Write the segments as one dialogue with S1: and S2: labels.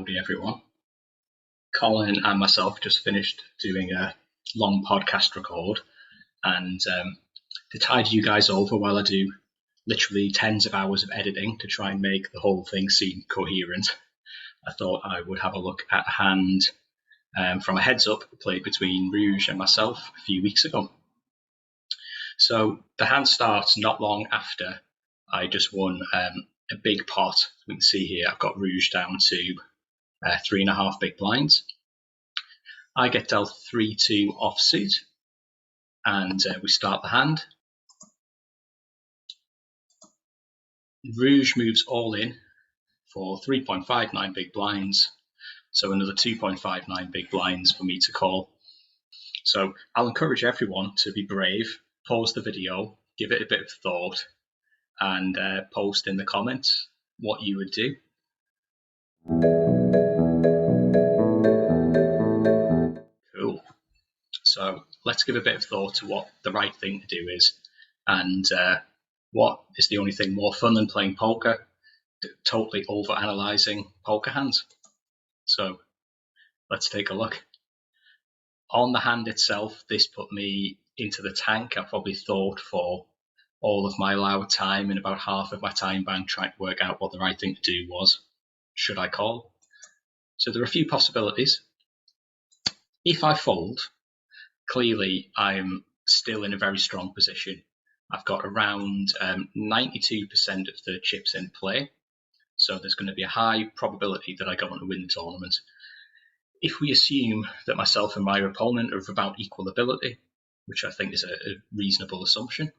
S1: howdy everyone. Colin and myself just finished doing a long podcast record and to tide you guys over while I do literally tens of hours of editing to try and make the whole thing seem coherent, I thought I would have a look at a hand from a heads-up played between Rouge and myself a few weeks ago. So the hand starts not long after I just won a big pot. We can see here I've got Rouge down to 3.5 big blinds. I get dealt 3-2 offsuit, and we start the hand. Rouge moves all in for 3.59 big blinds, so another 2.59 big blinds for me to call. So I'll encourage everyone to be brave, pause the video, give it a bit of thought, and post in the comments what you would do. Cool. So let's give a bit of thought to what the right thing to do is, and what is the only thing more fun than playing poker? Totally over-analysing poker hands. So let's take a look. On the hand itself, this put me into the tank. I probably thought for all of my allowed time and about half of my time bank trying to work out what the right thing to do was. Should I call? So there are a few possibilities. If I fold, clearly I'm still in a very strong position. I've got around 92% of the chips in play, so there's going to be a high probability that I go on to win the tournament. If we assume that myself and my opponent are of about equal ability, which I think is a reasonable assumption,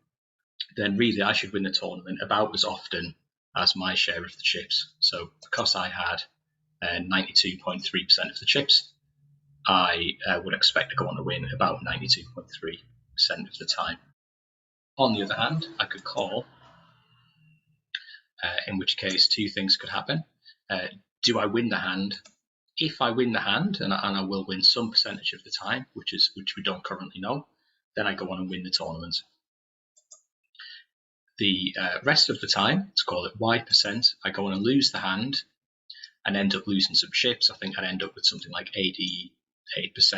S1: then really I should win the tournament about as often as my share of the chips. So because I had 92.3% of the chips, I would expect to go on to win about 92.3% of the time. On the other hand, I could call, in which case two things could happen. Do I win the hand? If I win the hand, and I will win some percentage of the time, which we don't currently know, then I go on and win the tournament. The rest of the time, let's call it Y%, I go on and lose the hand and end up losing some chips. I think I'd end up with something like 88%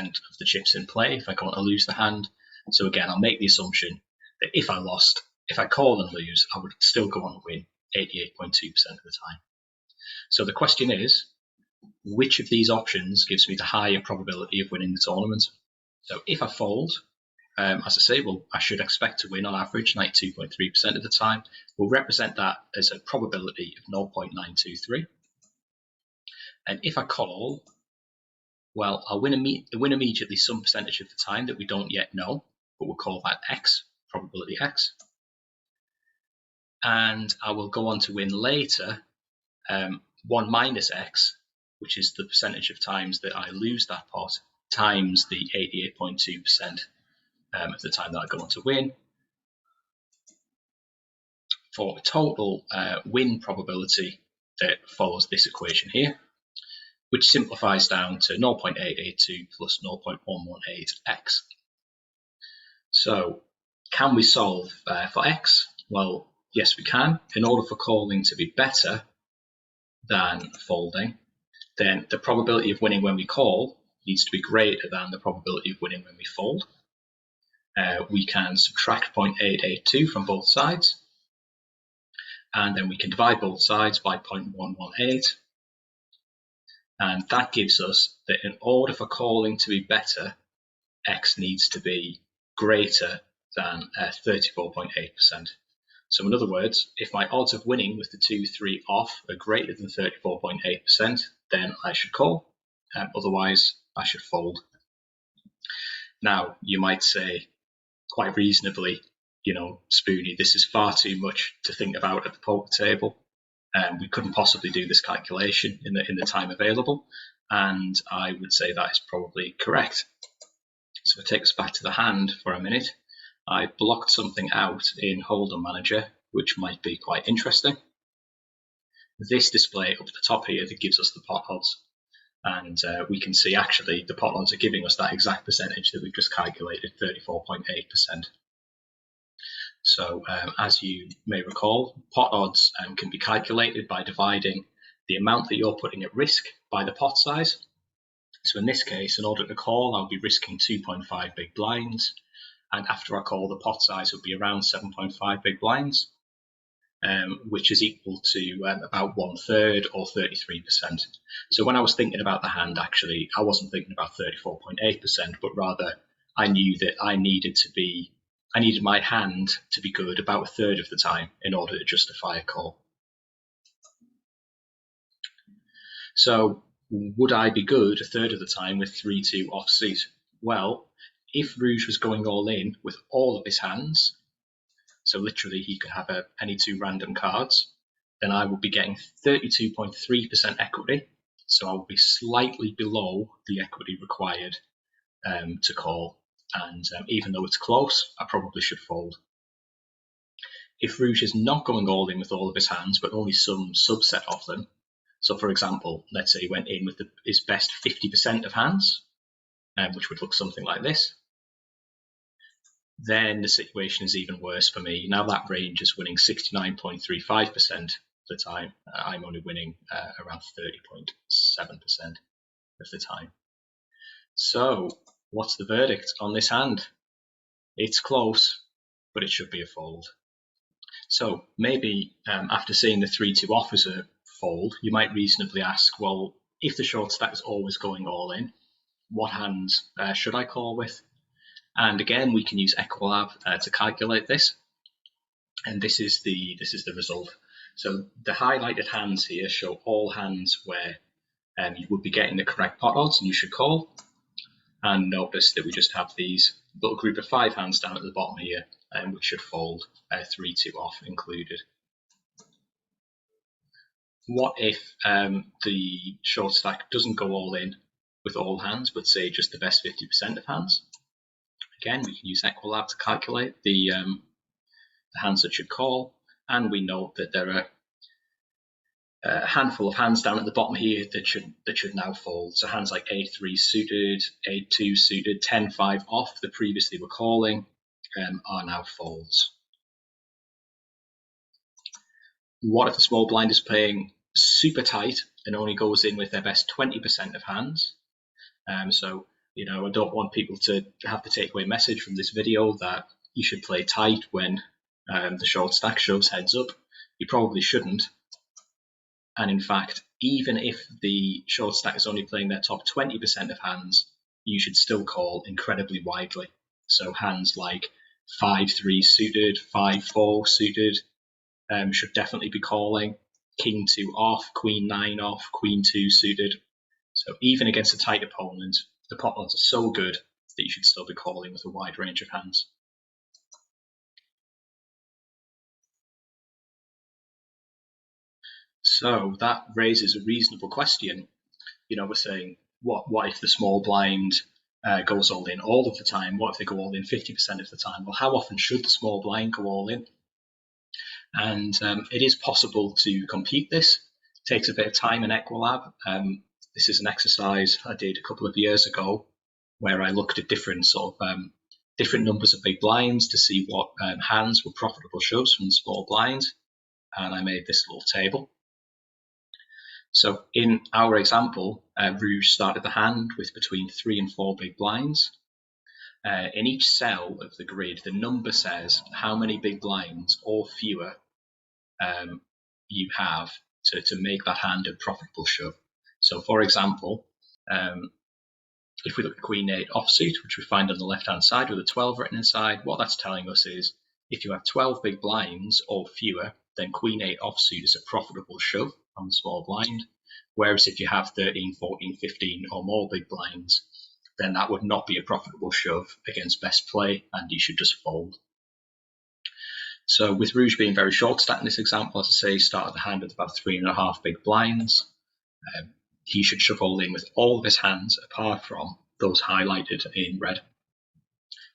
S1: of the chips in play if I go on to lose the hand. So again, I'll make the assumption that if I call and lose, I would still go on to win 88.2% of the time. So the question is, which of these options gives me the higher probability of winning the tournament? So if I fold, as I say, well, I should expect to win on average 92.3% of the time. We'll represent that as a probability of 0.923. And if I call, well, I'll win immediately some percentage of the time that we don't yet know, but we'll call that X, probability X. And I will go on to win later 1 minus X, which is the percentage of times that I lose that pot, times the 88.2% of the time that I go on to win, for a total win probability that follows this equation here, which simplifies down to 0.882 plus 0.118x. So can we solve for x? Well, yes, we can. In order for calling to be better than folding, then the probability of winning when we call needs to be greater than the probability of winning when we fold. We can subtract 0.882 from both sides, and then we can divide both sides by 0.118, and that gives us that in order for calling to be better, x needs to be greater than 34.8%. So in other words, if my odds of winning with the 2-3 off are greater than 34.8%, then I should call, otherwise I should fold. Now, you might say, quite reasonably, Spoonie, this is far too much to think about at the poker table. We couldn't possibly do this calculation in the time available, and I would say that is probably correct. So it takes us back to the hand for a minute. I blocked something out in Hold'em Manager, which might be quite interesting. This display up at the top here that gives us the pot odds, and we can see actually the pot odds are giving us that exact percentage that we've just calculated, 34.8%. So as you may recall, pot odds can be calculated by dividing the amount that you're putting at risk by the pot size. So in this case, in order to call, I'll be risking 2.5 big blinds, and after I call, the pot size would be around 7.5 big blinds, which is equal to about 1/3 or 33%. So when I was thinking about the hand, actually, I wasn't thinking about 34.8%, but rather I knew that I needed my hand to be good about 1/3 of the time in order to justify a call. So would I be good 1/3 of the time with 3-2 offsuit? Well, if Rouge was going all in with all of his hands, so literally he could have any two random cards, then I would be getting 32.3% equity. So I would be slightly below the equity required to call. And even though it's close, I probably should fold. If Rouge is not going all in with all of his hands, but only some subset of them, so for example, let's say he went in with his best 50% of hands, which would look something like this, then the situation is even worse for me. Now that range is winning 69.35% of the time. I'm only winning around 30.7% of the time. So what's the verdict on this hand? It's close, but it should be a fold. So maybe after seeing the 3-2 off as a fold, you might reasonably ask, well, if the short stack is always going all in, what hands should I call with? And again, we can use Equilab to calculate this. And this is the result. So the highlighted hands here show all hands where you would be getting the correct pot odds and you should call. And notice that we just have these little group of 5 hands down at the bottom here, which should fold 3-2 off included. What if the short stack doesn't go all in with all hands, but say just the best 50% of hands? Again, we can use Equilab to calculate the hands that should call, and we know that there are a handful of hands down at the bottom here that should now fold. So hands like A3 suited, A2 suited, 10-5 off that previously were calling are now folds. What if the small blind is playing super tight and only goes in with their best 20% of hands? So, you know, I don't want people to have the takeaway message from this video that you should play tight when the short stack shows heads up. You probably shouldn't. And in fact, even if the short stack is only playing their top 20% of hands, you should still call incredibly widely. So hands like 5-3 suited, 5-4 suited should definitely be calling. King 2 off, Queen 9 off, Queen 2 suited. So even against a tight opponent, the pot odds are so good that you should still be calling with a wide range of hands. So that raises a reasonable question. You know, we're saying, what if the small blind goes all in all of the time? What if they go all in 50% of the time? Well, how often should the small blind go all in? And it is possible to compute this. It takes a bit of time in Equilab. This is an exercise I did a couple of years ago where I looked at different different numbers of big blinds to see what hands were profitable shoves from the small blind, and I made this little table. So in our example, Rouge started the hand with between 3 and 4 big blinds. In each cell of the grid, the number says how many big blinds or fewer you have to make that hand a profitable shove. So for example, if we look at Queen 8 offsuit, which we find on the left-hand side with a 12 written inside, what that's telling us is if you have 12 big blinds or fewer, then Queen 8 offsuit is a profitable shove on the small blind. Whereas if you have 13, 14, 15 or more big blinds, then that would not be a profitable shove against best play, and you should just fold. So with Rouge being very short stacked in this example, as I say, started the hand with about 3.5 big blinds. He should shove all in with all of his hands apart from those highlighted in red.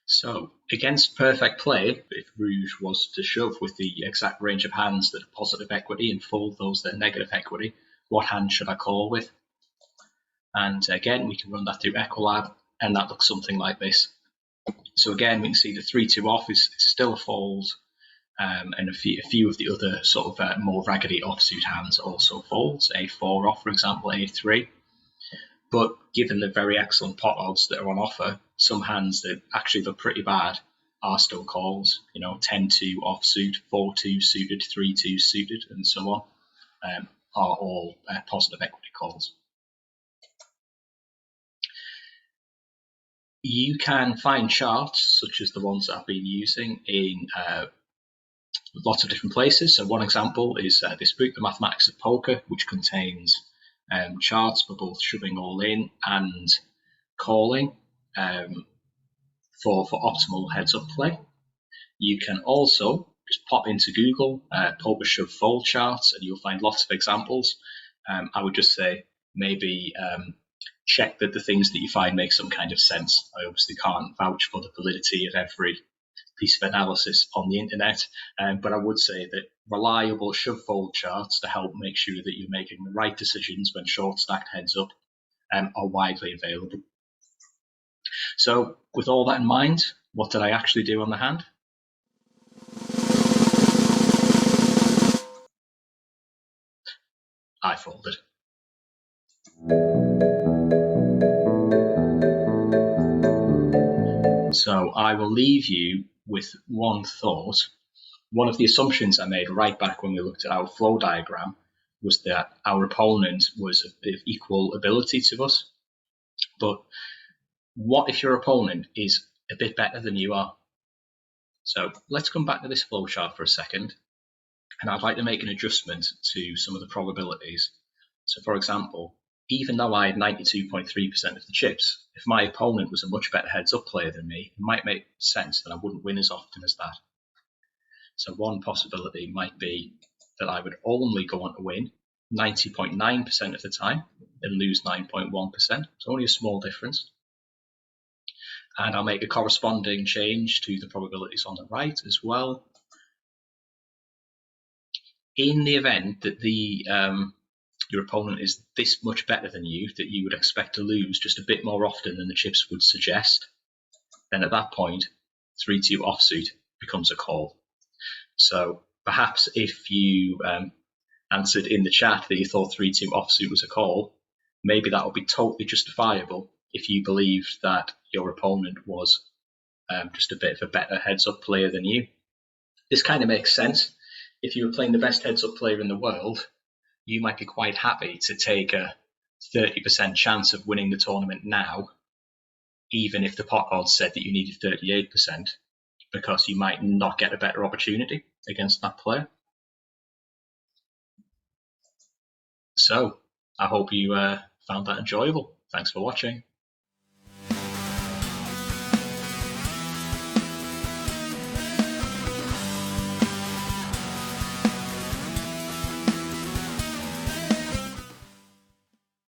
S1: So against perfect play, if Rouge was to shove with the exact range of hands that are positive equity and fold those that are negative equity, what hand should I call with? And again, we can run that through Equilab, and that looks something like this. So again, we can see the 3-2 off is still a fold. and a few of the other sort of more raggedy offsuit hands also folds. A4 off, for example, A3. But given the very excellent pot odds that are on offer, some hands that actually look pretty bad are still calls. 10-2 offsuit, 4-2 suited, 3-2 suited, and so on, are all positive equity calls. You can find charts such as the ones that I've been using in lots of different places. So one example is this book, The Mathematics of Poker, which contains charts for both shoving all in and calling for optimal heads-up play. You can also just pop into Google, poker shove fold charts, and you'll find lots of examples. I would just say maybe check that the things that you find make some kind of sense. I obviously can't vouch for the validity of every piece of analysis on the internet, but I would say that reliable shove fold charts to help make sure that you're making the right decisions when short stacked heads up are widely available. So with all that in mind, what did I actually do on the hand? I folded. So I will leave you with one thought. One of the assumptions I made right back when we looked at our flow diagram was that our opponent was of equal ability to us. But what if your opponent is a bit better than you are? So let's come back to this flowchart for a second, and I'd like to make an adjustment to some of the probabilities. So for example, even though I had 92.3% of the chips, if my opponent was a much better heads-up player than me, it might make sense that I wouldn't win as often as that. So one possibility might be that I would only go on to win 90.9% of the time and lose 9.1%. It's only a small difference. And I'll make a corresponding change to the probabilities on the right as well. In the event that your opponent is this much better than you, that you would expect to lose just a bit more often than the chips would suggest, then at that point, 3-2 offsuit becomes a call. So perhaps if you answered in the chat that you thought 3-2 offsuit was a call, maybe that would be totally justifiable if you believed that your opponent was just a bit of a better heads-up player than you. This kind of makes sense. If you were playing the best heads-up player in the world, you might be quite happy to take a 30% chance of winning the tournament now, even if the pot odds said that you needed 38%, because you might not get a better opportunity against that player. So I hope you found that enjoyable. Thanks for watching.